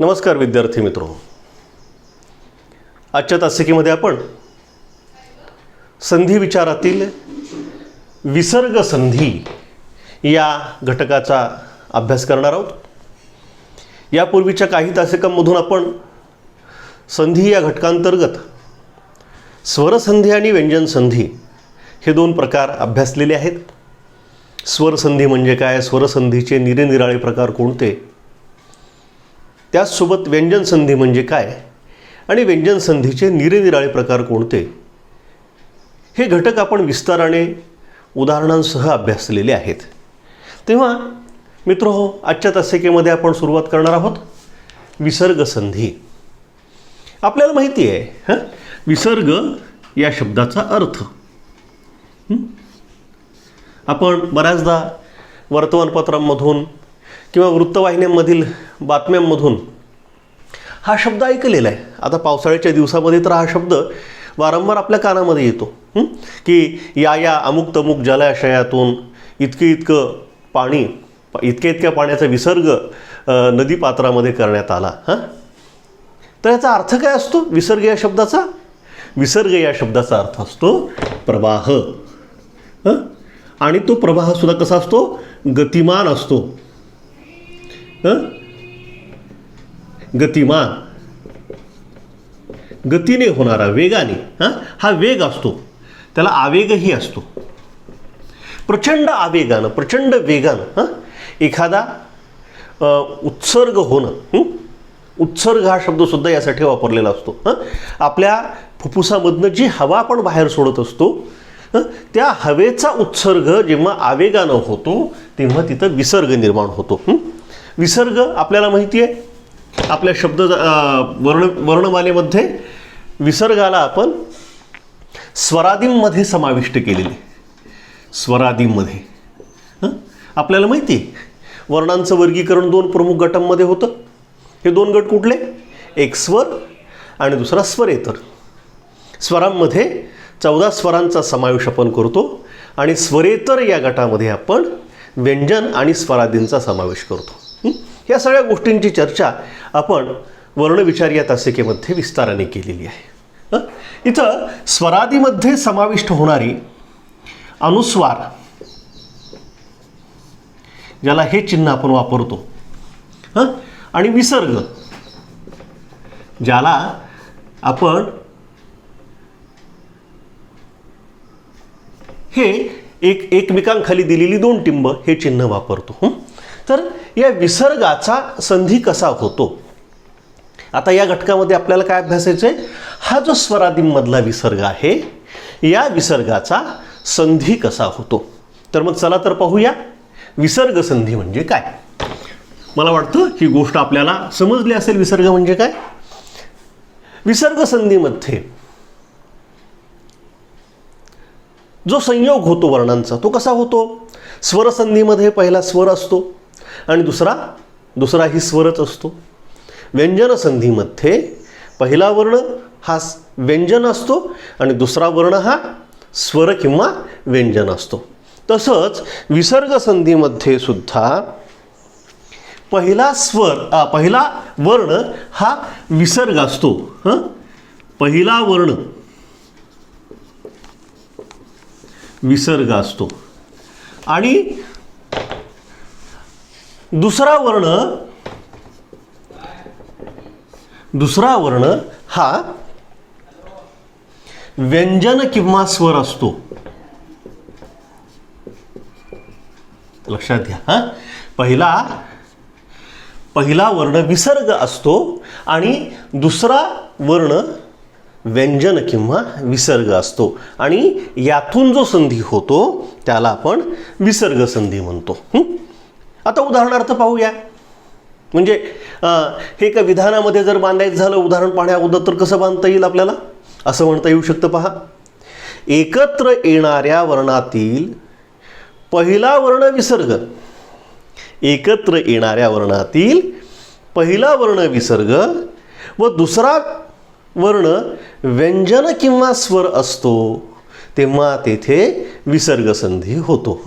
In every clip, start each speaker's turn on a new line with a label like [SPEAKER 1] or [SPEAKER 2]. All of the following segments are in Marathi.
[SPEAKER 1] नमस्कार विद्यार्थी मित्रो, आजच्या तासिकेमध्ये आपण संधी विचारातील विसर्ग संधी या घटकाचा अभ्यास करणार आहोत. यापूर्वीच्या काही तासिकांमधून आपण संधी या घटकांतर्गत स्वरसंधी आणि व्यंजन संधी हे दोन प्रकार अभ्यासलेले आहेत. स्वरसंधी म्हणजे काय, स्वरसंधीचे निरनिराळे प्रकार कोणते, त्याचसोबत व्यंजन संधी म्हणजे काय आणि व्यंजन संधीचे निरनिराळे प्रकार कोणते, हे घटक आपण विस्ताराने उदाहरणांसह अभ्यासलेले आहेत. तेव्हा मित्रहो, आजच्या तासिकेमध्ये आपण सुरुवात करणार आहोत विसर्ग संधी. आपल्याला माहिती आहे विसर्ग या शब्दाचा अर्थ. आपण बऱ्याचदा वर्तमानपत्रांमधून किंवा वृत्तवाहिन्यांमधील बातम्यांमधून हा शब्द ऐकलेला आहे. आता पावसाळ्याच्या दिवसामध्ये तर हा शब्द वारंवार आपल्या कानामध्ये येतो की या अमुक तमुक जलाशयातून इतकं पाणी, इतक्या पाण्याचा विसर्ग नदीपात्रामध्ये करण्यात आला. तर याचा अर्थ काय असतो विसर्ग या शब्दाचा? विसर्ग या शब्दाचा अर्थ असतो प्रवाह. आणि तो प्रवाह सुद्धा कसा असतो? गतिमान असतो. गतिमान, गतीने होणारा, वेगाने. हा वेग असतो, त्याला आवेगही असतो. प्रचंड आवेगानं, प्रचंड वेगानं एखादा उत्सर्ग होणं. उत्सर्ग हा शब्दसुद्धा यासाठी वापरलेला असतो. आपल्या फुफ्फुसामधनं जी हवा आपण बाहेर सोडत असतो त्या हवेचा उत्सर्ग जेव्हा आवेगानं होतो तेव्हा तिथं विसर्ग निर्माण होतो. विसर्ग आपल्याला माहिती आहे, आपल्या शब्द वर्णमालेमध्ये विसर्गाला आपण स्वरादींमध्ये समाविष्ट केलेले. स्वरादींमध्ये आपल्याला माहिती आहे वर्णांचं वर्गीकरण दोन प्रमुख गटांमध्ये होतं. हे दोन गट कुठले? एक स्वर आणि दुसरा स्वरेतर. स्वरांमध्ये 14 स्वरांचा समावेश आपण करतो आणि स्वरेतर या गटामध्ये आपण व्यंजन आणि स्वरादींचा समावेश करतो. या सगळ्या गोष्टींची चर्चा आपण वर्णविचार या तासिकेमध्ये विस्ताराने केलेली आहे. इथं स्वरादीमध्ये समाविष्ट होणारी अनुस्वार, ज्याला हे चिन्ह आपण वापरतो, आणि विसर्ग, ज्याला आपण हे एकमेकांखाली दिलेली दोन टिंब हे चिन्ह वापरतो. तर या विसर्गाचा संधी कसा होतो? आता या घटकामध्ये आपल्याला काय अभ्यासायचं आहे? हा जो स्वरादींमधला विसर्ग आहे या विसर्गाचा संधी कसा होतो. तर मग चला तर पाहूया विसर्ग संधी म्हणजे काय. मला वाटतं ही गोष्ट आपल्याला समजली असेल. विसर्ग म्हणजे काय? विसर्ग संधीमध्ये जो संयोग होतो वर्णांचा तो कसा होतो? स्वरसंधीमध्ये पहिला स्वर असतो आणि दुसराही स्वरच असतो. व्यंजन संधीमध्ये पहिला वर्ण हा व्यंजन असतो आणि दुसरा वर्ण हा स्वर किंवा व्यंजन असतो. तसंच विसर्ग संधीमध्ये सुद्धा पहिला वर्ण हा विसर्ग असतो. पहिला वर्ण विसर्ग असतो आणि दुसरा वर्ण हा व्यंजन किंवा स्वर असतो. लक्षात घ्या, पहिला वर्ण विसर्ग असतो आणि दुसरा वर्ण व्यंजन किंवा विसर्ग असतो आणि यातून जो संधी होतो त्याला आपण विसर्ग संधी म्हणतो. आता उदाहरणार्थ पाहूया. म्हणजे हे का विधानामध्ये जर बांधायचं झालं उदाहरण पाहण्या अगोदर तर कसं बांधता येईल आपल्याला? असं म्हणता येऊ शकतं. पहा, एकत्र येणाऱ्या वर्णातील पहिला वर्ण विसर्ग, एकत्र येणाऱ्या वर्णातील पहिला वर्ण विसर्ग व दुसरा वर्ण व्यंजन किंवा स्वर असतो तेव्हा तेथे विसर्ग संधी होतो.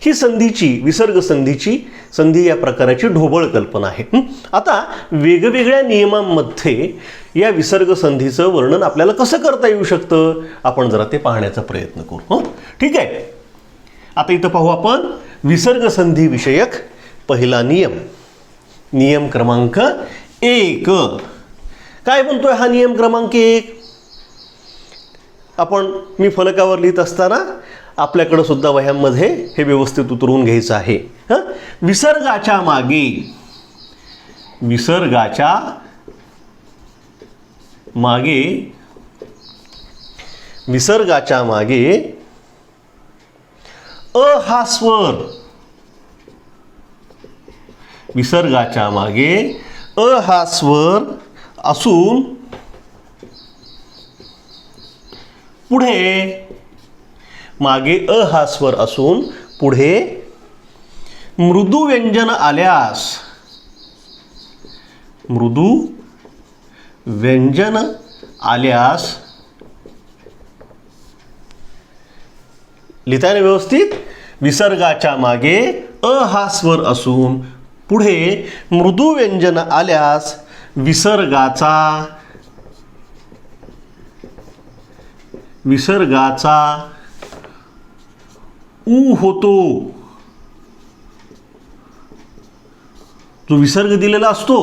[SPEAKER 1] ही संधीची, विसर्ग संधीची संधी या प्रकाराची ढोबळ कल्पना आहे. आता वेगवेगळ्या नियमांमध्ये या विसर्ग संधीचं वर्णन आपल्याला कसं करता येऊ शकतं, आपण जरा ते पाहण्याचा प्रयत्न करू. हो, ठीक आहे. आता इथं पाहू आपण विसर्ग संधी विषयक पहिला नियम. नियम क्रमांक 1. काय म्हणतोय हा नियम क्रमांक 1? मी फलकावर लिहित असताना आपल्याकडं सुद्धा वह्यांमध्ये हे व्यवस्थित उतरवून घ्यायचं आहे. विसर्गाच्या मागे अ हा स्वर, विसर्गाच्या मागे अ हा स्वर असून पुढे, मागे अ हा स्वर असून पुढे मृदू व्यंजन आल्यास लिहिताना व्यवस्थित, विसर्गाच्या मागे अ हा स्वर असून पुढे मृदू व्यंजन आल्यास विसर्गाचा ऊ होतो. जो विसर्ग दिलेला असतो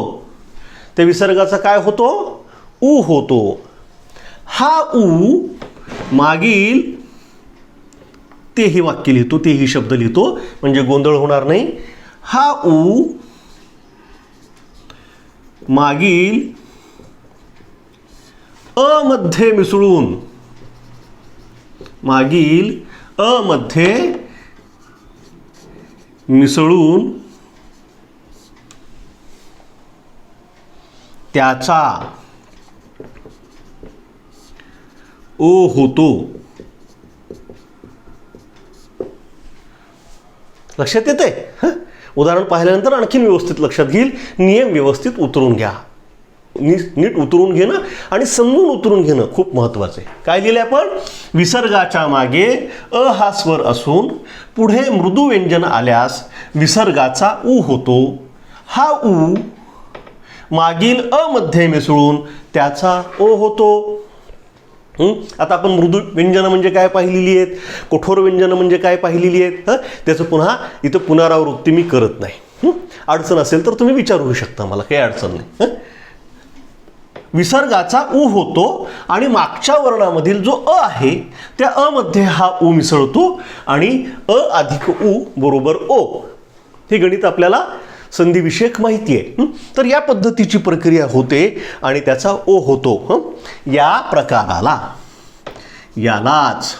[SPEAKER 1] त्या विसर्गाचा काय होतो? ऊ होतो. हा ऊ मागील तेही वाक्य लिहितो, तेही शब्द लिहितो म्हणजे गोंधळ होणार नाही. हा ऊ मागील अ मध्ये मिसळून त्याचा ओ होतो. लक्षात येते? उदाहरण पाहिल्यानंतर आणखीन व्यवस्थित लक्षात घेईल. नियम व्यवस्थित उतरून घ्या. नीट उतरून घेणं आणि समजून उतरून घेणं खूप महत्त्वाचं आहे. काय लिहिले आपण? विसर्गाच्या मागे अ हा स्वर असून पुढे मृदू व्यंजन आल्यास विसर्गाचा ऊ होतो. हा ऊ मागील अ मध्ये मिसळून त्याचा ओ होतो. आता आपण मृदू व्यंजन म्हणजे काय पाहिलेली आहेत, कठोर व्यंजन म्हणजे काय पाहिलेली आहेत. त्याचं पुन्हा इथं पुनरावृत्ती मी करत नाही. अडचण असेल तर तुम्ही विचारू शकता मला, काही अडचण नाही. विसर्गाचा ऊ होतो आणि मागच्या वर्णामधील जो अ आहे त्या अ मध्ये हा ऊ मिसळतो आणि अ अधिक ऊ बरोबर ओ. हे गणित आपल्याला संधिविषयक माहिती आहे. तर या पद्धतीची प्रक्रिया होते आणि त्याचा ओ होतो. या प्रकाराला यालाच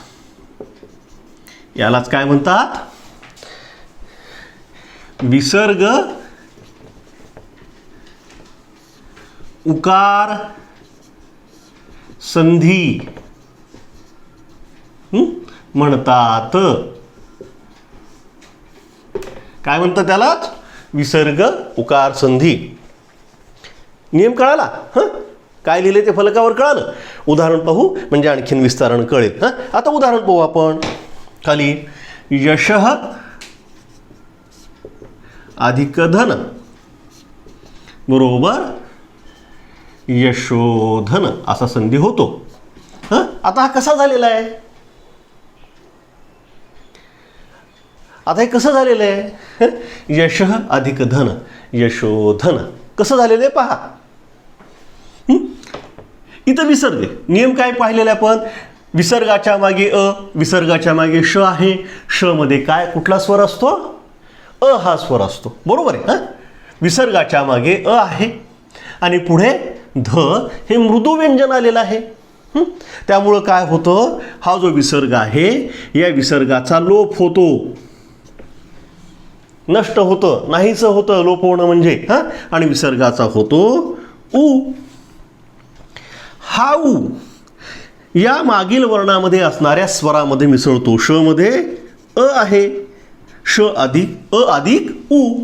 [SPEAKER 1] काय म्हणतात? विसर्ग उकार संधी म्हणतात. काय म्हणतात त्यालाच? विसर्ग उकार संधी. नियम कळाला? काय लिहिले ते फलकावर कळालं? उदाहरण पाहू म्हणजे आणखीन विस्तारण कळेल. आता उदाहरण पाहू आपण. खाली यशः अधिक धन बरोबर यशोधन असा संधी होतो. आता हा कसा झालेला आहे? आता हे कसं झालेलं आहे? यशः अधिक धन यशोधन कसं झालेलं आहे पहा. इथं विसर्ग. नियम काय पाहिलेला आपण? विसर्गाच्या मागे अ, विसर्गाच्या मागे श आहे. श मध्ये काय कुठला स्वर असतो? अ हा स्वर असतो. बरोबर आहे. विसर्गाच्या मागे अ आहे आणि पुढे ध हे मृदू व्यंजन आलेलं आहे. त्यामुळं काय होतं? हा जो विसर्ग आहे या विसर्गाचा लोप होतो, नष्ट होतं, नाहीच होतं. लोप होणं म्हणजे आणि विसर्गाचा होतो ऊ. हा ऊ या मागील वर्णामध्ये असणाऱ्या स्वरामध्ये मिसळतो. श मध्ये अ आहे, श अधिक अ अधिक ऊ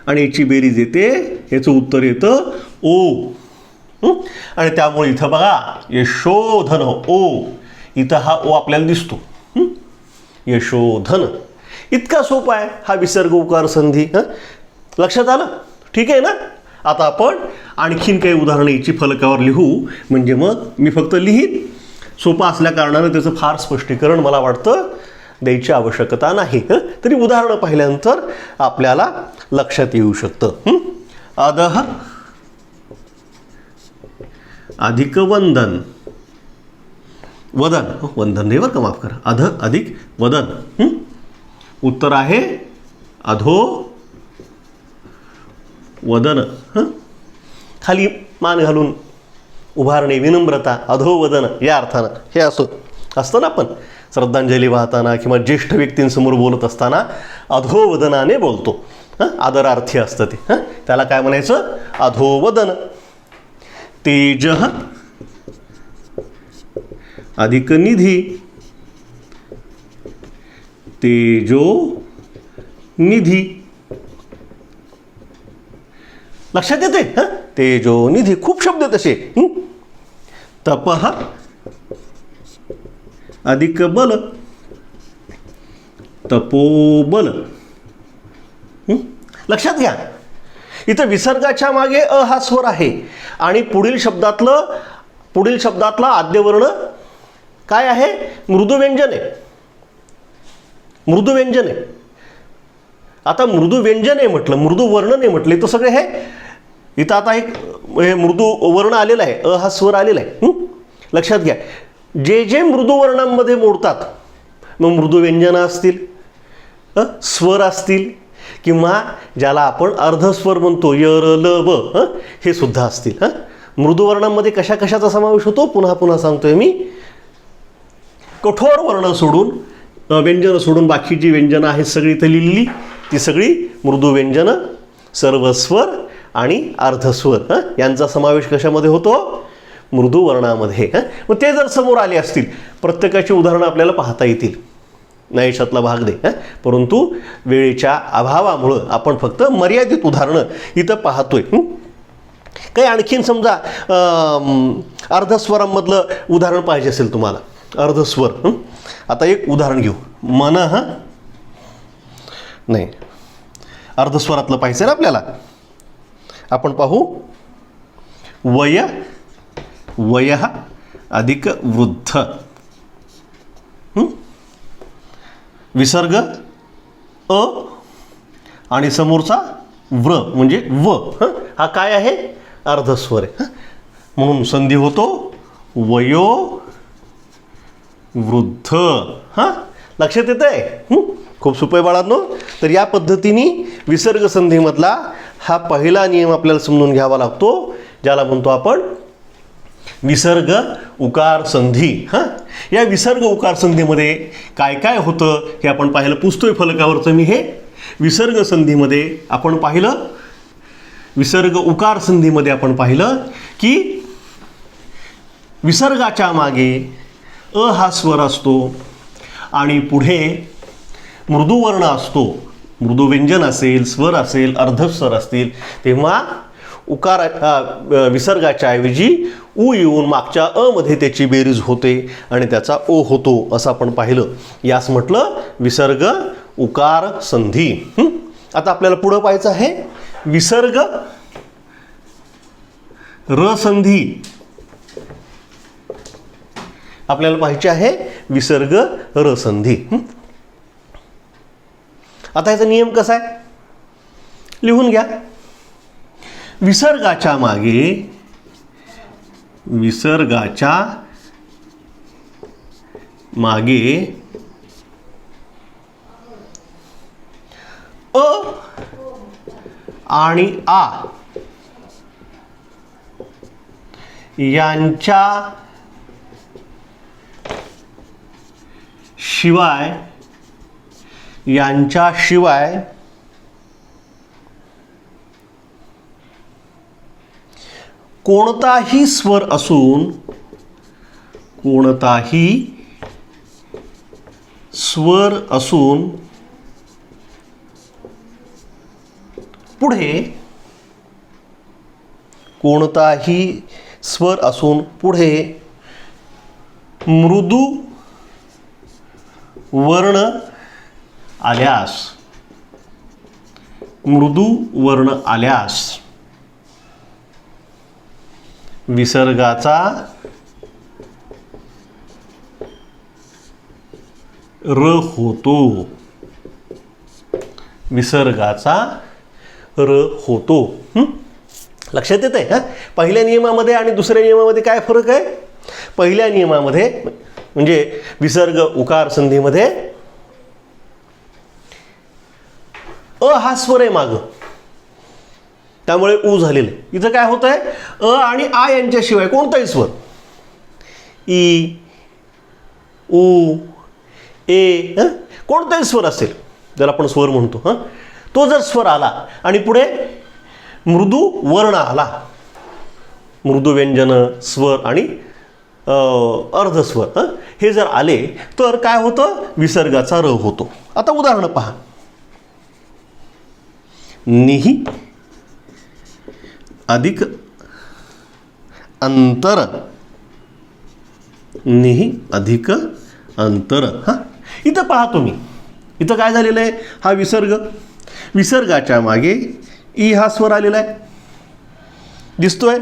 [SPEAKER 1] आणि याची बेरीज येते, याचं उत्तर येतं ओ. आणि त्यामुळे इथं बघा यशोधन ओ, इथं हा ओ आपल्याला दिसतो. यशोधन इतका सोपा आहे हा विसर्ग उकार संधी. लक्षात आलं? ठीक आहे ना. आता आपण आणखीन काही उदाहरणं याची फलकावर लिहू, म्हणजे मग मी फक्त लिहित सोपा असल्या कारणानं त्याचं फार स्पष्टीकरण मला वाटतं द्यायची आवश्यकता नाही. तरी उदाहरणं पाहिल्यानंतर आपल्याला लक्षात येऊ शकतं. अधः अधिक वंदन, वदन, वंदन नाही बरं का, माफ करा, अध अधिक वदन. उत्तर आहे अधो वदन. खाली मान घालून उभारणे, विनम्रता, अधोवदन या अर्थानं हे असतं ना. आपण श्रद्धांजली वाहताना किंवा ज्येष्ठ व्यक्तींसमोर बोलत असताना अधोवदनाने बोलतो. आदरार्थी असतं ते. त्याला काय म्हणायचं? अधोवदन. तेज अधिक निधी, तेजो निधी. लक्षात येते? तेजो निधी. खूप शब्द तसे. तपः अधिक बल, तपोबल. लक्षात घ्या, इथं विसर्गाच्या मागे अ हा स्वर आहे आणि पुढील शब्दातला आद्यवर्ण काय आहे? मृदुव्यंजन आहे. मृदुव्यंजन आहे. आता मृदुव्यंजन आहे म्हटलं, मृदू वर्ण नाही म्हटले तर सगळे हे इथं आता एक मृदू वर्ण आलेला आहे, अ हा स्वर आलेला आहे. लक्षात घ्या, जे मृदू वर्णांमध्ये मोडतात, मग मृदुव्यंजनं असतील, स्वर असतील, किंवा ज्याला आपण अर्धस्वर म्हणतो य र ल व, हे सुद्धा असतील. मृदुवर्णांमध्ये कशाचा समावेश होतो? पुन्हा पुन्हा सांगतोय मी. कठोर वर्ण सोडून, व्यंजन सोडून बाकी जी व्यंजनं आहेत सगळी इथं लिहिली, ती सगळी मृदू व्यंजनं, सर्व स्वर आणि अर्धस्वर यांचा समावेश कशामध्ये होतो? मृदू वर्णामध्ये. मग ते जर समोर आले असतील, प्रत्येकाची उदाहरणं आपल्याला पाहता येतील, नाही याच्यातला भाग दे. परंतु वेळेच्या अभावामुळं आपण फक्त मर्यादित उदाहरणं इथं पाहतोय. काही आणखीन समजा अर्धस्वरांमधलं उदाहरण पाहिजे असेल तुम्हाला, अर्धस्वर. आता एक उदाहरण घेऊ. मन नाही, अर्धस्वरातलं पाहिजे ना आपल्याला. आपण पाहू. वयः अधिक वृद्ध. विसर्ग अ आणि समोरचा व्र म्हणजे व, हा काय आहे? अर्धस्वर आहे. म्हणून संधी होतो वयो वृद्ध. लक्षात येत आहे? खूप सोपं आहे बाळांनो. तर या पद्धतीने विसर्ग संधीमधला हा पहिला नियम आपल्याला समजून घ्यावा लागतो, ज्याला म्हणतो आपण विसर्ग उकार संधी. या विसर्ग उकार संधीमध्ये काय काय होतं हे आपण पाहिलं. पुसतोय फलकावरचं मी हे. विसर्ग संधीमध्ये आपण पाहिलं, विसर्ग उकार संधीमध्ये आपण पाहिलं की विसर्गाच्या मागे अ हा स्वर असतो आणि पुढे मृदुवर्ण असतो. मृदुव्यंजन असेल, स्वर असेल, अर्धस्वर असतील, तेव्हा उकार विसर्गाच्या ऐवजी उ येऊन मागच्या अ मध्ये त्याची बेरीज होते आणि त्याचा ओ होतो, असं आपण पाहिलं. यास म्हटलं विसर्ग उकार संधी. आता आपल्याला पुढं पाहायचं आहे विसर्ग र संधी. आपल्याला पाहायचे आहे विसर्ग र संधी. आता याचा नियम कसा आहे लिहून घ्या. विसर्गाच्या मागे अ आणि आ यांच्या शिवाय कोणताही स्वर असून पुढे मृदू वर्ण आल्यास, मृदू वर्ण आल्यास विसर्गाचा र होतो, विसर्गाचा र होतो. लक्षात येत आहे? पहिल्या नियमामध्ये आणि दुसऱ्या नियमामध्ये काय फरक आहे? पहिल्या नियमामध्ये म्हणजे विसर्ग उकार संधीमध्ये अ हा स्वर आहे मागं, त्यामुळे उ झालेलं. इथं काय होत आहे? अ आणि आ यांच्याशिवाय कोणताही स्वर, ई, उ, ए, कोणताही स्वर असेल ज्याला आपण स्वर म्हणतो, तो जर स्वर आला आणि पुढे मृदू वर्ण आला, मृदू व्यंजन स्वर आणि अर्धस्वर हे जर आले तर काय होतं? विसर्गाचा र होतो. आता उदाहरण पहा. निही अधिक अंतर, निही अधिक अंतर. इथं पहा तुम्ही, इथं काय झालेलं आहे? हा विसर्ग, विसर्गाच्या मागे ई हा स्वर आलेला आहे, दिसतोय.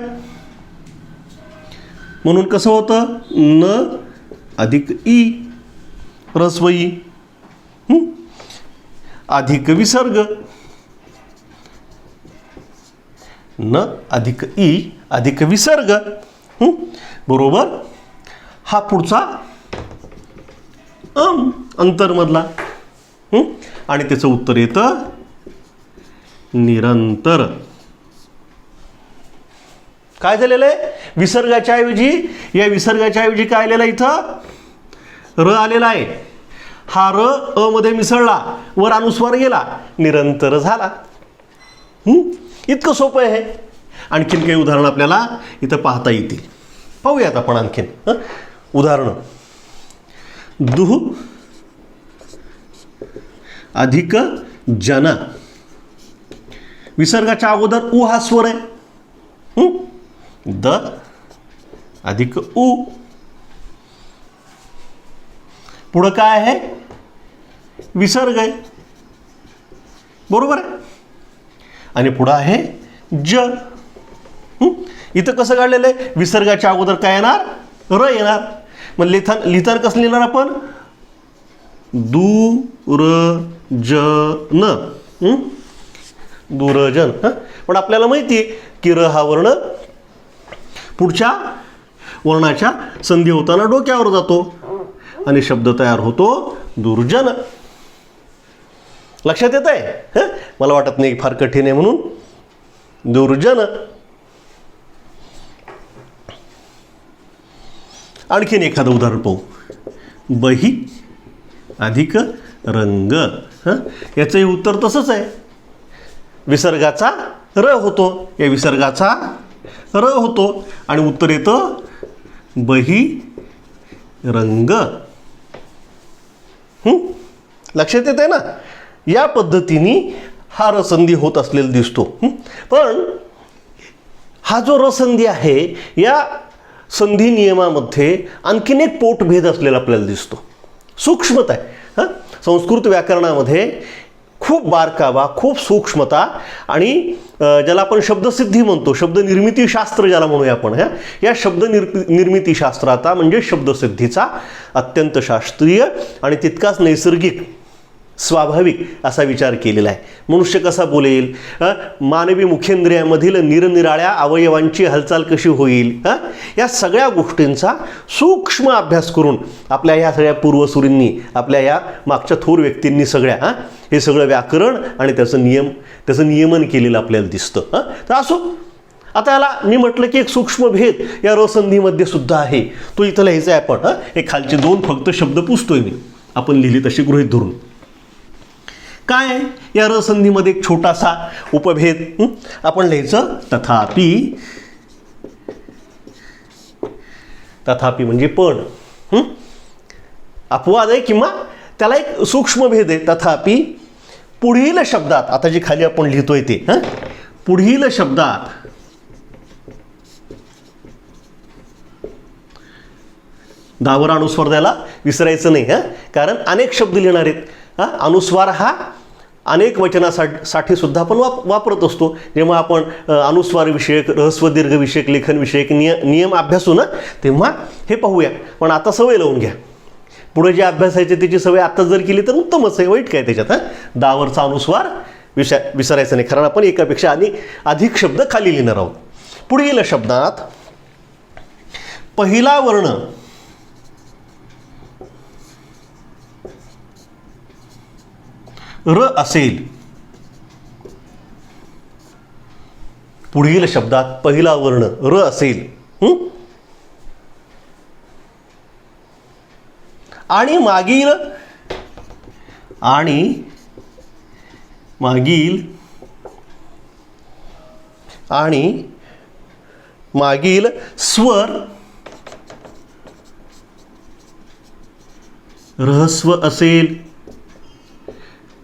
[SPEAKER 1] म्हणून कसं होतं? न अधिक ई ह्रस्व ई अधिक विसर्ग, न अधिक ई अधिक विसर्ग, बरोबर हा पुढचा अंतरमधला, आणि त्याचं उत्तर येतं निरंतर. काय झालेलं आहे? विसर्गाच्या ऐवजी, या विसर्गाच्या ऐवजी काय आलेलं आहे? इथं र आलेला आहे. हा र अ मध्ये मिसळला, वर अनुस्वार गेला, निरंतर झाला. इतकं सोपं आहे. आणखीन काही उदाहरण आपल्याला इथं पाहता येतील. पाहूयात आपण आणखीन उदाहरण. दुह अधिक जन, विसर्गाच्या अगोदर उ हा स्वर आहे, द अधिक उ, पुढं काय आहे? विसर्ग आहे, बरोबर आहे, आणि पुढं आहे ज. इथं कसं काढलेलं आहे? विसर्गाच्या अगोदर काय येणार? र येणार. मग लिहिताना कसं लिहिणार आपण? दूरजन, दूरजन. पण आपल्याला माहिती आहे की र हा वर्ण पुढच्या वर्णाच्या संधी होताना डोक्यावर जातो आणि शब्द तयार होतो दुर्जन. लक्षात येत आहे? मला वाटत नाही फार कठीण आहे म्हणून. दुर्जन. आणखीन एखादं उदाहरण पाहू. बही अधिक रंग, याचंही उत्तर तसंच आहे. विसर्गाचा र होतो, या विसर्गाचा र होतो आणि उत्तर येतं बही रंग. लक्षात येत आहे ना? या पद्धतीने हा रसंधी होत असलेला दिसतो. पण हा जो रसंधी आहे, या संधी नियमामध्ये आणखीन एक पोटभेद असलेला आपल्याला दिसतो. सूक्ष्मता आहे. संस्कृत व्याकरणामध्ये खूप बारकावा, खूप सूक्ष्मता आणि ज्याला आपण शब्दसिद्धी म्हणतो, शब्द निर्मितीशास्त्र ज्याला म्हणूया आपण, या शब्द निर्मितीशास्त्राचा म्हणजे शब्दसिद्धीचा अत्यंत शास्त्रीय आणि तितकाच नैसर्गिक, स्वाभाविक असा विचार केलेला आहे. मनुष्य कसा बोलेल, मानवी मुखेंद्रियामधील निरनिराळ्या अवयवांची हालचाल कशी होईल, या सगळ्या गोष्टींचा सूक्ष्म अभ्यास करून आपल्या ह्या सगळ्या पूर्वसुरींनी, आपल्या या मागच्या थोर व्यक्तींनी सगळ्या हे सगळं व्याकरण आणि त्याचं नियमन केलेलं आपल्याला दिसतं. तर असो, आता याला मी म्हटलं की एक सूक्ष्म भेद या रसंधीमध्ये सुद्धा आहे. तो इथं लिहायचा आहे आपण. हे खालचे दोन फक्त शब्द पुसतोय मी, आपण लिहिली तशी गृहीत धरून. काय या रसंधीमध्ये एक छोटासा उपभेद आपण लिहायचं. तथापि, तथापि म्हणजे पण, अपवाद आहे किंवा त्याला एक सूक्ष्म भेद आहे. तथापि पुढील शब्दात, आता जे खाली आपण लिहितोय ते, पुढील शब्दात दावर अनुस्वार द्यायला विसरायचं नाही. कारण अनेक शब्द लिहिणार आहेत अनुस्वार हा अनेक वचनासाठी सुद्धा आपण वापरत असतो. जेव्हा आपण अनुस्वार विषयक, ऱ्हस्व दीर्घ विषयक, लेखन विषयक नियम अभ्यासू ना, तेव्हा हे पाहूया. पण आता सवय लावून घ्या. पुढे जे अभ्यासायचे त्याची सवय आता जर केली तर उत्तमच आहे, वाईट काय त्याच्यात. दावरचा अनुस्वार विसरायचा नाही, कारण आपण एकापेक्षा अधिक शब्द खाली लिहिणार आहोत. पुढील शब्दात पहिला वर्ण र असेल, पुढील शब्दात पहिला वर्ण र असेल आणि मागील स्वर ऱ्हस्व असेल,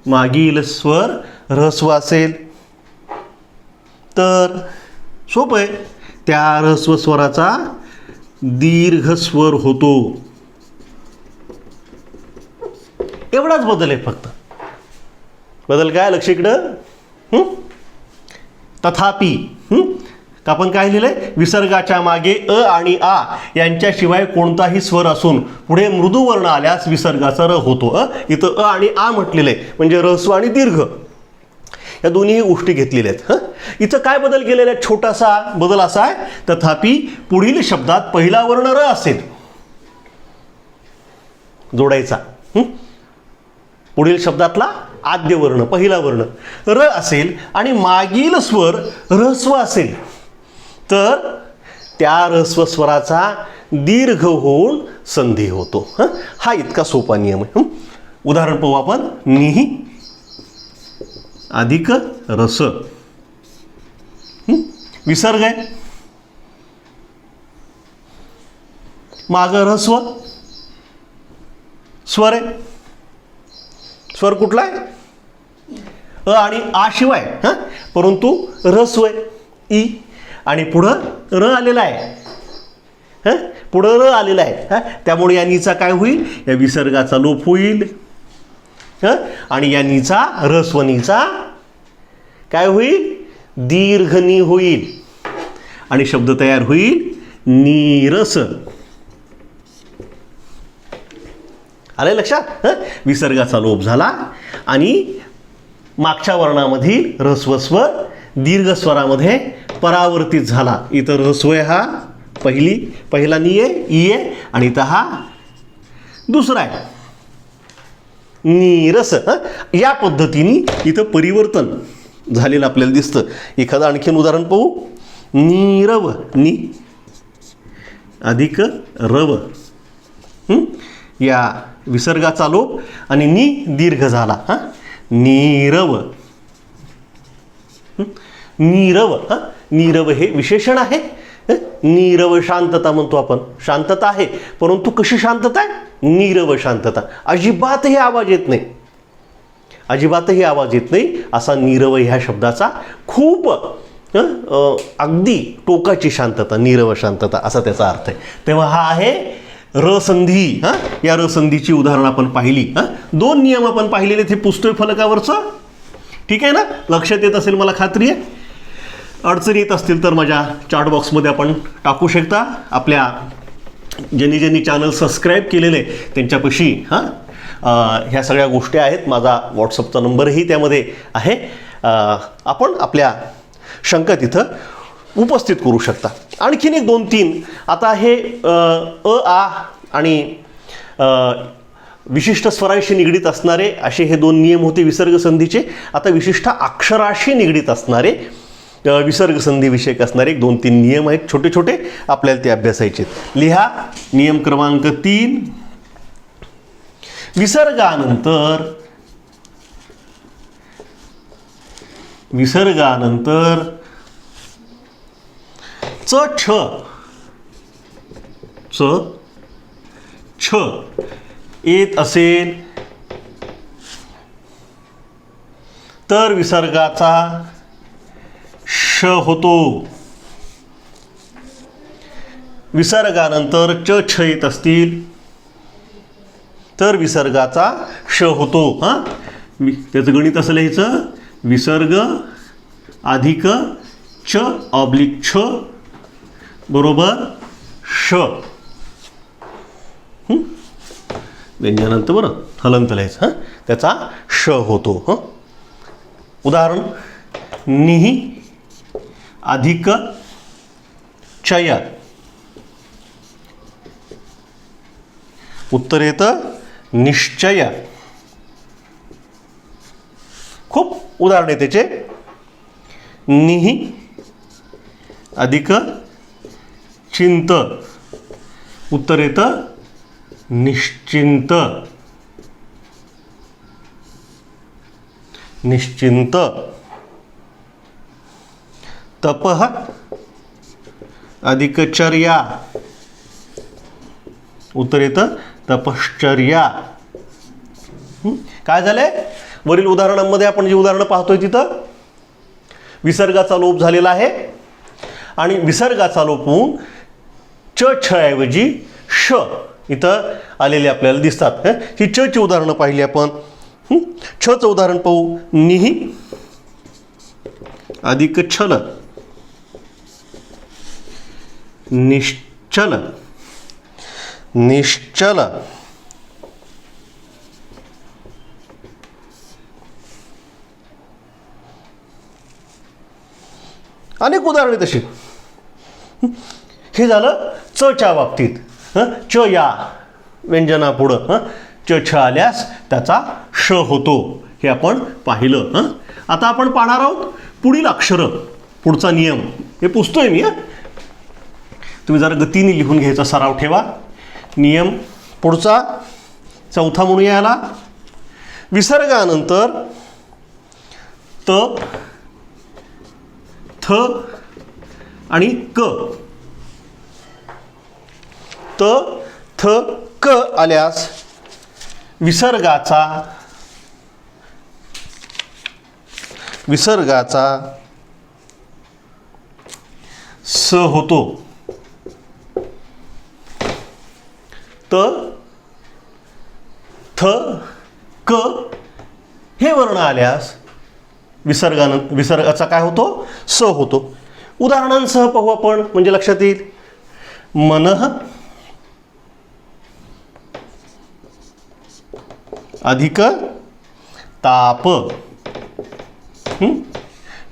[SPEAKER 1] मागील स्वर ऱ्हस्व असेल तर सोपं आहे, त्या ऱ्हस्व स्वराचा दीर्घ स्वर होतो. एवढाच बदल आहे फक्त. बदल काय लक्ष इकडं. तथापि आपण काय लिहिलंय, विसर्गाच्या मागे अ आणि आ यांच्याशिवाय कोणताही स्वर असून पुढे मृदू वर्ण आल्यास विसर्गाचा र होतो. इथं अ आणि आ म्हटलेलं आहे, म्हणजे ऱ्हस्व आणि दीर्घ या दोन्ही गोष्टी घेतलेल्या आहेत. इथं काय बदल केलेला आहे, छोटासा बदल असा आहे, तथापि पुढील शब्दात पहिला वर्ण र असेल, जोडायचा. पुढील शब्दातला आद्य वर्ण, पहिला वर्ण र असेल आणि मागील स्वर ऱ्हस्व असेल तर त्या ऱ्हस्व स्वराचा दीर्घ होऊन संधी होतो. हा इतका सोपा नियम आहे. उदाहरण पाहू आपण. निही अधिक रस, विसर्ग आहे, माग ऱ्हस्व, स्वर आहे. स्वर कुठला आहे, अ आणि आ शिवाय, परंतु ऱ्हस्व आहे, ई, आणि पुढं र आलेला आहे. पुढं र आलेला आहे. त्यामुळे या नीचा काय होईल, या विसर्गाचा लोप होईल आणि या नीचा ऱ्हस्वनीचा काय होईल, दीर्घनी होईल आणि शब्द तयार होईल नीरस. आले लक्षात. विसर्गाचा लोप झाला आणि मागच्या वर्णामधील ऱ्हस्व स्वर दीर्घ स्वरामध्ये परावर्तित झाला. इथं ऱ्हस्व हा पहिला नी आहे, ई आहे, आणि इथं हा दुसरा आहे, नीरस. या पद्धतीने इथं परिवर्तन झालेलं आपल्याला दिसतं. एखादं आणखीन उदाहरण पाहू. नीरव, नी अधिक रव, या विसर्गाचा लोप आणि नी दीर्घ झाला. नीरव, नीरव. नीरव हे विशेषण आहे. नीरव शांतता म्हणतो आपण. शांतता आहे, परंतु कशी शांतता आहे, नीरव शांतता. अजिबातही आवाज येत नाही, अजिबातही आवाज येत नाही असा नीरव ह्या शब्दाचा खूप अगदी टोकाची शांतता, नीरव शांतता असा त्याचा अर्थ आहे. तेव्हा हा आहे रसंधी. या रसंधीची उदाहरणं आपण पाहिली. दोन नियम आपण पाहिलेले ते पुस्तोय फलकावरचं. ठीक आहे ना, लक्षात येत असेल मला खात्री आहे. अडचणी येत असतील तर माझ्या चॅट बॉक्समध्ये आपण टाकू शकता. आपल्या ज्यांनी चॅनल सबस्क्राईब केलेले त्यांच्यापाशी ह्या सगळ्या गोष्टी आहेत. माझा व्हॉट्सअपचा नंबरही त्यामध्ये आहे. आपण आपल्या शंका तिथं उपस्थित करू शकता. आणखीन एक 2-3 आता हे अ आ आणि विशिष्ट स्वरांशी निगडीत असणारे असे हे 2 नियम होते विसर्ग संधीचे. आता विशिष्ट अक्षराशी निगडीत असणारे विसर्ग संधी विषयक असणारे 2-3 नियम आहेत, छोटे छोटे, आपल्याला ते अभ्यासायचे. लिहा. नियम क्रमांक 3. विसर्गानंतर च छ येत असेल तर विसर्गाचा श होतो. विसर्गानंतर च छ येत असतील तर विसर्गाचा श होतो. हां, त्याचं गणित असं लिहायचं, विसर्ग अधिक च ऑब्लिक छ बरोबर श. व्यंजनांत बरं हलंत लिहायचं. हां, त्याचा श होतो. हां, उदाहरण, निही अधिक चय. उत्तर येतं निश्चय. खूप उदाहरण आहे त्याचे. निही अधिक चिंत. उत्तर येतं निश्चिंत. निश्चिंत. तपः अधिक चर्या. उत्तर येतं तपश्चर्या. काय झालंय, वरील उदाहरणांमध्ये आपण जी उदाहरणं पाहतोय तिथं विसर्गाचा लोप झालेला आहे आणि विसर्गाचा लोप होऊन च छ ऐवजी श इथं आलेले आपल्याला दिसतात. ही च ची उदाहरणं पाहिली आपण. छ चं उदाहरण पाहू. निही अधिक छल. निश्चल. निश्चल. अनेक उदाहरणे तशी. हे झालं च च्या बाबतीत. च या व्यंजनापुढं च छ आल्यास त्याचा श होतो, हे आपण पाहिलं. आता आपण पाहणार आहोत पुढील अक्षर, पुढचा नियम. हे पुसतोय मी. तुम्ही जरा गतीने लिहून घ्यायचा सराव ठेवा. नियम पुढचा चौथा म्हणूया याला. विसर्गानंतर त, थ आणि क. त, थ, क आल्यास विसर्गाचा स होतो. त, थ, क हे वर्ण आल्यास विसर्गाचा काय होतो, स होतो. उदाहरणांसह पाहू आपण, म्हणजे लक्षात येईल. मनः अधिक ताप.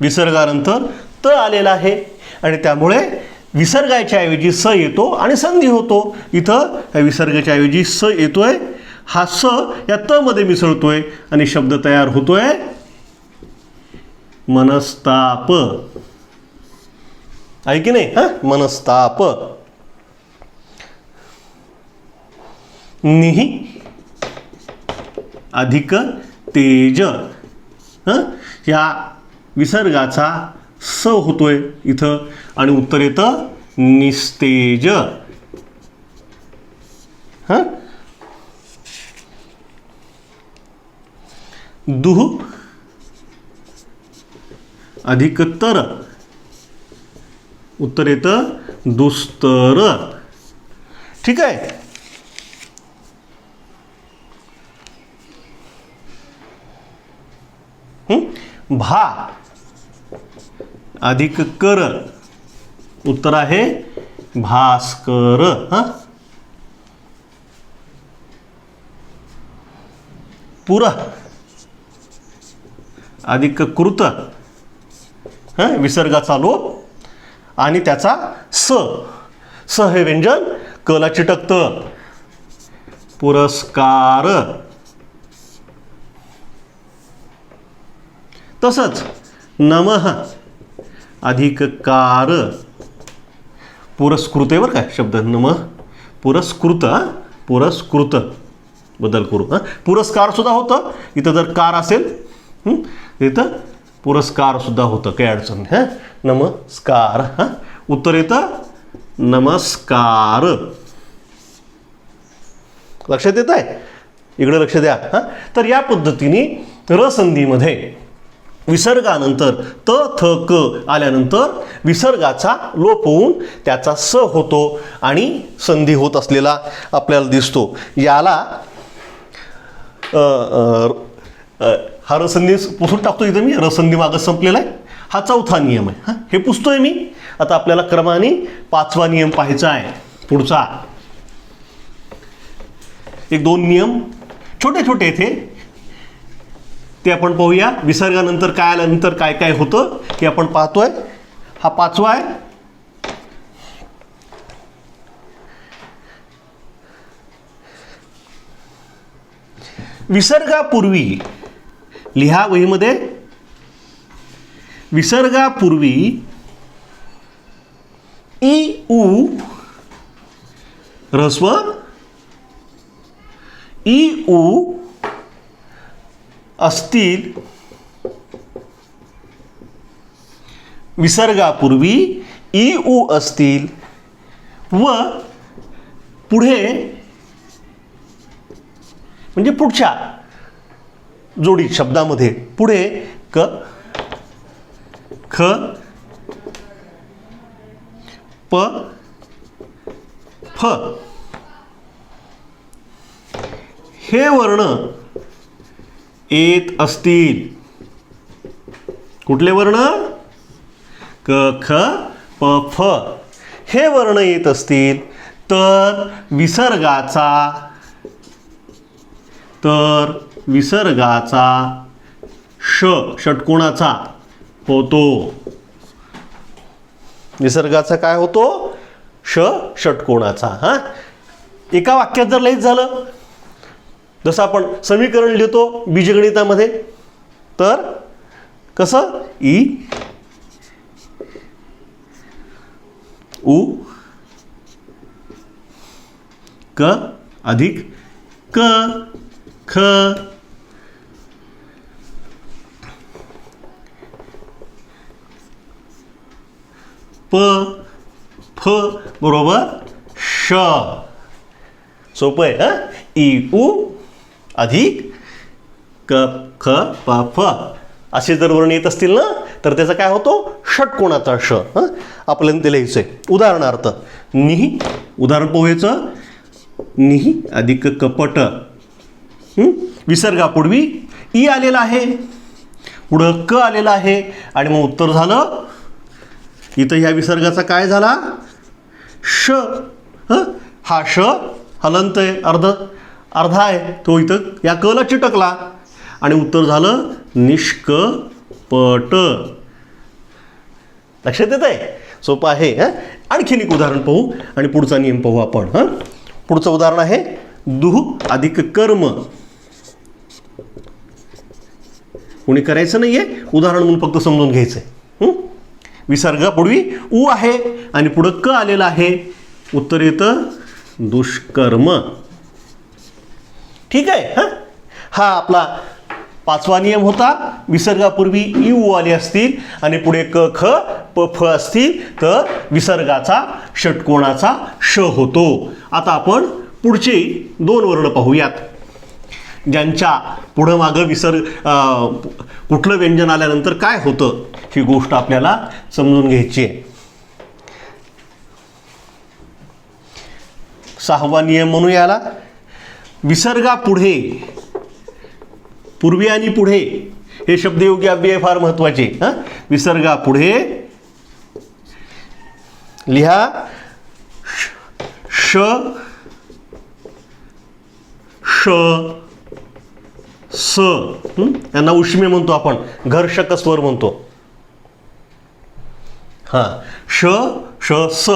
[SPEAKER 1] विसर्गानंतर त आलेला आहे आणि त्यामुळे विसर्गाच्या ऐवजी स येतो आणि संधी होतो. इथं विसर्गाच्या ऐवजी स येतोय, हा स या त मध्ये मिसळतोय आणि शब्द तयार होतोय मनस्ताप. आहे की नाही? मनस्ताप. निही अधिक तेज. या विसर्गाचा स होतोय इथं आणि उत्तर येतं निस्तेज. दुह अधिक तर. उत्तर येतं दुस्तर. ठीक आहे. भा अधिक कर. उत्तर आहे भास्कर. पुर अधिक कृत. विसर्गाचा लोप आणि त्याचा स. स हे व्यंजन क ला चिटकतं. पुरस्कार. तसंच नमः अधिक कार. पुरस्कृत आहे बरं काय शब्द. नमः पुरस्कृत. पुरस्कृत बदल करू. पुरस्कार सुद्धा होतं इथं. जर कार असेल इथं पुरस्कार सुद्धा होतं, काही अडचण नाही. नमस्कार. उत्तर येतं नमस्कार. लक्षात येत आहे? इकडे लक्ष द्या. तर या पद्धतीने रसंधीमध्ये विसर्गानंतर त, थ, क आल्यानंतर विसर्गाचा लोप होऊन त्याचा स होतो आणि संधी होत असलेला आपल्याला दिसतो. याला हा रसंधी पुसून टाकतो इथं मी, रसंधी मागं संपलेला आहे. हा चौथा नियम आहे. हां, हे पुसतोय मी. आता आपल्याला क्रमाने 5वा नियम पाहायचा आहे पुढचा. एक 2 नियम छोटे छोटे इथे ते आपण पाहूया. विसर्गानंतर काय आल्यानंतर काय काय होतं हे आपण पाहतोय. हा 5वा आहे. विसर्गापूर्वी लिहा वहीमध्ये. विसर्गापूर्वी इ उ ह्रस्व इ उ असतील. विसर्गापूर्वी इ उ असतील व पुढे म्हणजे पुढच्या जोडी शब्दामध्ये पुढे क ख प फ हे वर्ण येत असतील. कुठले वर्ण? क ख प फ हे वर्ण येत असतील तर विसर्गाचा षटकोणाचा होतो. विसर्गाचा काय होतो? षटकोणाचा. हां, एका वाक्यात जर लईच झालं, जसं आपण समीकरण लिहितो बीजगणितामध्ये, तर कसं इ उ क अधिक क ख प फ बरोबर श. सोपं आहे. हां, इ उ अधिक क ख प फ असे जर वर्ण येत असतील ना तर त्याचा काय होतो? षटकोणाचा ष. हां, आपल्याला ते लिहायचं आहे. उदाहरणार्थ निही, उदाहरण पोहायचं. निही अधिक कपट. विसर्गापूर्वी इ आलेला आहे, पुढं क आलेला आहे आणि मग उत्तर झालं इथं ह्या विसर्गाचा काय झाला? श. हा श हलंत आहे, अर्धा आहे, तो इथं या कला चिटकला आणि उत्तर झालं निष्कपट. लक्षात येत आहे? सोपं आहे. आणखीन एक उदाहरण पाहू आणि पुढचा नियम पाहू आपण. पुढचं उदाहरण आहे दुह अधिक कर्म. कोणी करायचं नाहीये, उदाहरण म्हणून फक्त समजून घ्यायचंय. विसर्गापूर्वी उ आहे आणि पुढं क आलेला आहे, उत्तर येतं दुष्कर्म. ठीक आहे. हा आपला 5वा नियम होता. विसर्गापूर्वी इ उ आले असतील आणि पुढे क ख प फ असतील तर विसर्गाचा षटकोणाचा श होतो. आता आपण पुढचे 2 वर्ण पाहूयात ज्यांच्या पुढं मागं कुठलं व्यंजन आल्यानंतर काय होतं ही गोष्ट आपल्याला समजून घ्यायची आहे. 6वा नियम म्हणू याला. विसर्गापुढे, पूर्वी आणि पुढे हे शब्दयोगी अव्यय फार महत्वाचे. विसर्गापुढे लिहा श श स. यांना उष्मे म्हणतो आपण, घर्षक स्वर म्हणतो. हां, श श स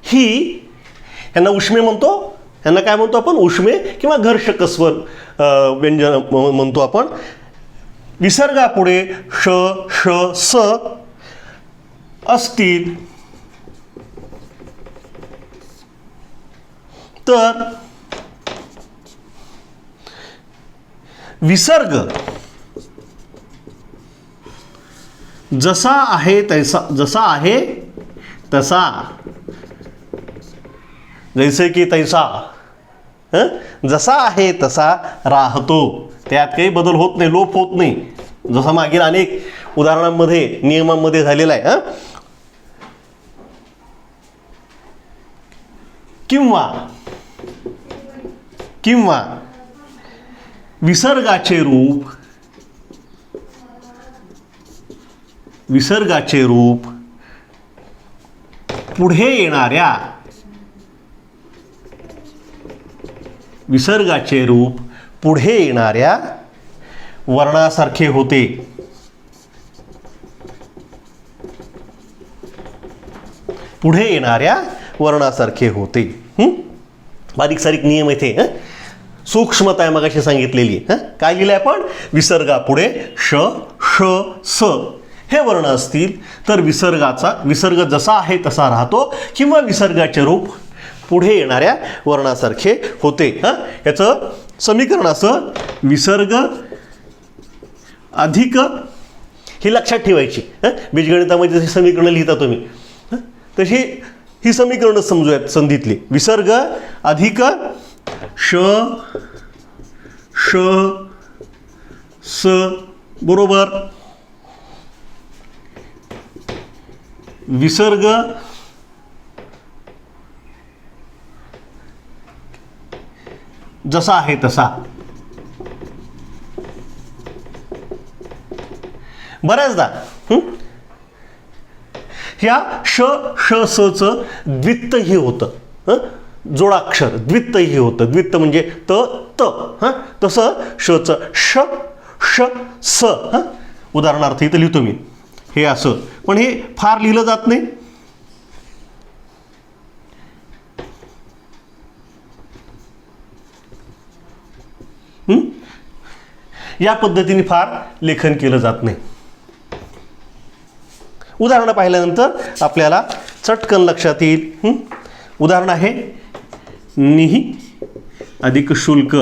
[SPEAKER 1] ही यांना उष्मे म्हणतो. यांना काय म्हणतो आपण? उष्मे किंवा घर्षक स्वर व्यंजन म्हणतो आपण. विसर्गापुढे श श स असतील तर विसर्ग जसा आहे तसा, जैसे की तैसा, जसा आहे तसा राहतो. त्यात काही बदल होत नाही, लोप होत नाही, जसा मागील अनेक उदाहरणांमध्ये नियमांमध्ये झालेला आहे. किंवा किंवा विसर्गाचे रूप पुढे येणाऱ्या वर्णासारखे होते. बारीक सारीक नियम येथे सूक्ष्मता आहे मगाशी सांगितलेली. काय लिहिलंय आपण? विसर्गापुढे श श स हे वर्ण असतील तर विसर्ग जसा आहे तसा राहतो किंवा विसर्गाचे रूप पुढे येणाऱ्या वर्णासारखे होते. याचं समीकरण असं, विसर्ग अधिक, ही लक्षात ठेवायची. बीजगणितामध्ये जशी समीकरणं लिहिता तुम्ही तशी ही समीकरणं समजूयात संधीतली. विसर्ग अधिक श श स बरोबर विसर्ग जसा आहे तसा. बऱ्याचदा ह्या श श स चं द्वित्तही होतं, जोडाक्षर द्वित्तही होतं. द्वित्त म्हणजे त त. तसं श च श श स. उदाहरणार्थ इथं लिहितो मी हे असं, पण हे फार लिहिलं जात नाही. या पद्धतीने फार लेखन केलं जात नाही. उदाहरणं पाहिल्यानंतर आपल्याला चटकन लक्षात येईल. उदाहरण आहे निही अधिक शुल्क.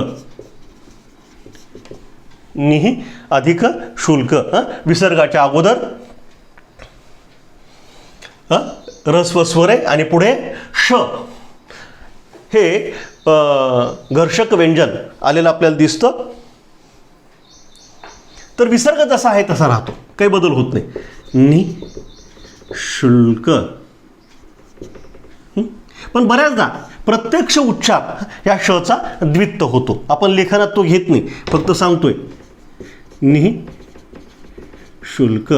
[SPEAKER 1] निही अधिक शुल्क. विसर्गाच्या अगोदर रस्व स्वर आहे आणि पुढे श हे घर्षक व्यंजन आलेलं आपल्याला दिसतं. तर विसर्ग जसा आहे तसा राहतो, काही बदल होत नाही. नि शुल्क. पण बऱ्याचदा प्रत्यक्ष उच्चार या शचा द्वित्त होतो. आपण लेखनात तो घेत नाही, फक्त सांगतोय नि शुल्क.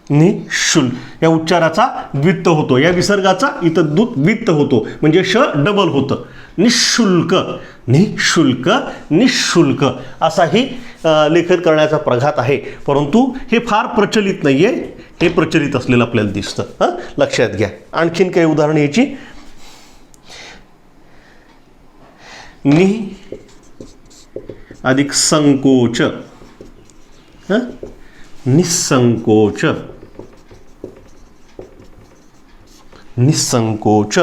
[SPEAKER 1] निशुल्क या उच्चाराचा द्वित्त होतो, या विसर्गाचा इथं द्वित्त होतो, म्हणजे श डबल होतं. निशुल्क निशुल्क निशुल्क असाही लेखन करण्याचा प्रघात आहे. परंतु हे फार प्रचलित नाही आहे, हे प्रचलित असलेलं आपल्याला दिसतं. लक्षात घ्या. आणखीन काही उदाहरणं याची. नि अधिक संकोच. निसंकोच. निसंकोच.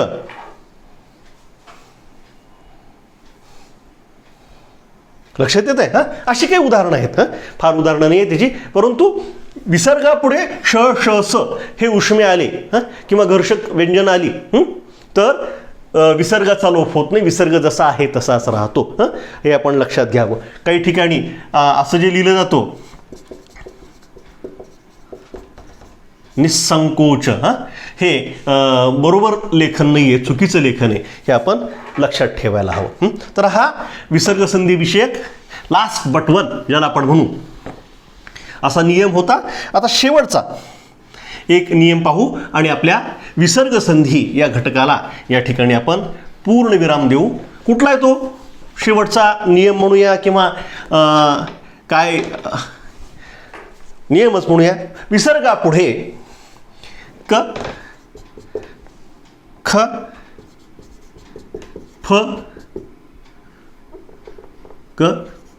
[SPEAKER 1] लक्षात येत आहे. अशी काही उदाहरणं आहेत. फार उदाहरणं नाही आहे त्याची, परंतु विसर्गापुढे श श स हे उष्मे आले किंवा घर्षक व्यंजन आली तर विसर्गाचा लोप होत नाही, विसर्ग जसा आहे तसाच राहतो. हे आपण लक्षात घ्यावं. काही ठिकाणी असं जे लिहिलं जातं निसंकोच, हे बरोबर लेखन नाही आहे, चुकीचं लेखन आहे. हे आपण लक्षात ठेवायला हवं. तर हा विसर्ग संधी विषयक लास्ट बट वन ज्याला आपण म्हणू असा नियम होता. आता शेवटचा एक नियम पाहू आणि आपल्या विसर्ग संधी या घटकाला या ठिकाणी आपण पूर्ण विराम देऊ. कुठला आहे तो शेवटचा नियम म्हणूया किंवा काय नियमच म्हणूया. विसर्गापुढे क ख फ क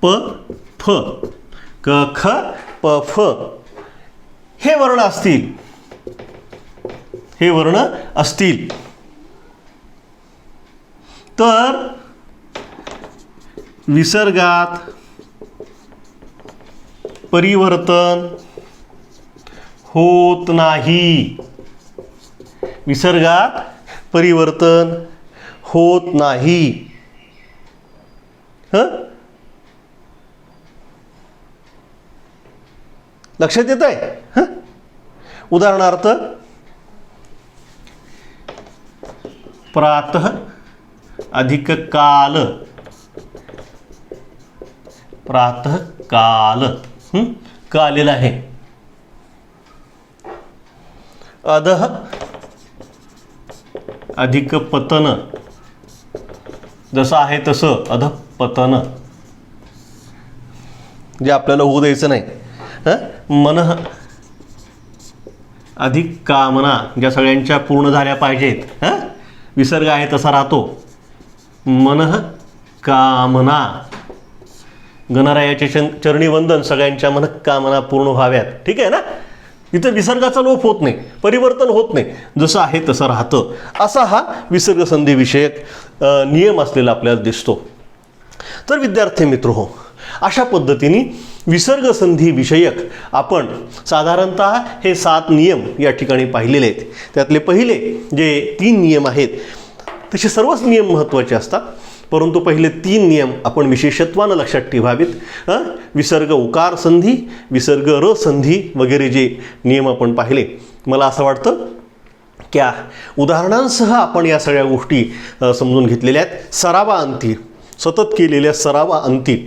[SPEAKER 1] प फ क ख प फ हे वर्ण असतील, हे वर्ण असतील तर विसर्गात परिवर्तन होत नाही. विसर्गात परिवर्तन होत नाही. लक्षात येत आहे. उदाहरणार्थ प्रातः अधिक काल, प्रातः काल का आलेलं आहे. अधः अधिक पतन, जसं आहे तसं अधः पतन, जे आपल्याला होऊ द्यायचं नाही. मनः अधिक कामना, ज्या सगळ्यांच्या पूर्ण झाल्या पाहिजेत. विसर्ग आहे तसा राहतो. मनः कामना, गणरायाचे चरणी वंदन, सगळ्यांच्या मनः कामना पूर्ण व्हाव्यात. ठीक आहे ना. इथं विसर्गाचा लोप होत नाही, परिवर्तन होत नाही, जसं आहे तसं राहतं. असा हा विसर्ग संधी विषयक नियम असलेला आपल्याला दिसतो. तर विद्यार्थी मित्र हो, अशा पद्धतीने विसर्ग संधी विषयक आपण साधारणतः हे 7 नियम या ठिकाणी पाहिलेले आहेत. त्यातले पहिले जे 3 नियम आहेत, तसे सर्वच नियम महत्त्वाचे असतात, परंतु पहिले 3 नियम आपण विशेषत्वानं लक्षात ठेवावेत. विसर्ग उकार संधी, विसर्ग र संधी वगैरे जे नियम आपण पाहिले, मला असं वाटतं क्या उदाहरणांसह आपण या सगळ्या गोष्टी समजून घेतलेल्या आहेत. सरावाअंती, सतत केलेल्या सरावाअंती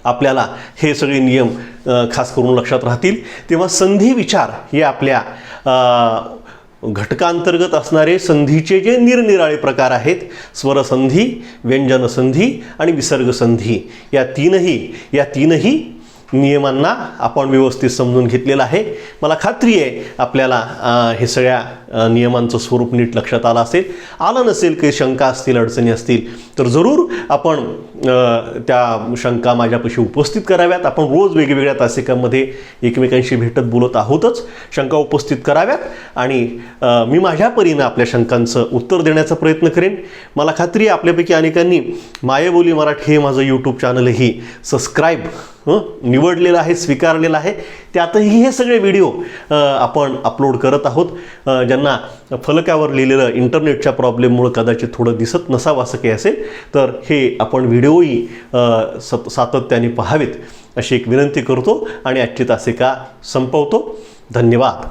[SPEAKER 1] आपल्याला हे सगळे नियम खास करून लक्षात राहतील. तेव्हा संधी विचार हे आपल्या घटकांतर्गत असणारे संधीचे जे निरनिराळे प्रकार आहेत, स्वरसंधी, व्यंजनसंधी आणि विसर्गसंधी, या तीनही नियमांना आपण व्यवस्थित समजून घेतलेलं आहे. मला खात्री आहे आपल्याला हे सगळ्या नियमांचं स्वरूप नीट लक्षात आलं असेल. आलं नसेल, काही शंका असतील, अडचणी असतील, तर जरूर आपण त्या शंका माझ्यापाशी उपस्थित कराव्यात. आपण रोज वेगवेगळ्या तासिकांमध्ये एकमेकांशी भेटत बोलत आहोतच. शंका उपस्थित कराव्यात आणि मी माझ्या परीनं आपल्या शंकांचं उत्तर देण्याचा प्रयत्न करेन. मला खात्री आहे आपल्यापैकी अनेकांनी मायबोली मराठी हे माझं यूट्यूब चॅनलही सबस्क्राईब निवडलेलं आहे, स्वीकारलेलं आहे. त्यातही हे सगळे व्हिडिओ आपण अपलोड करत आहोत. ज्यांना फलकावर लिहिलेलं इंटरनेटच्या प्रॉब्लेममुळे कदाचित थोडं दिसत नसावं असं काही असेल, तर हे आपण व्हिडिओही सातत्याने पाहावेत अशी एक विनंती करतो आणि आजची तासिका संपवतो. धन्यवाद.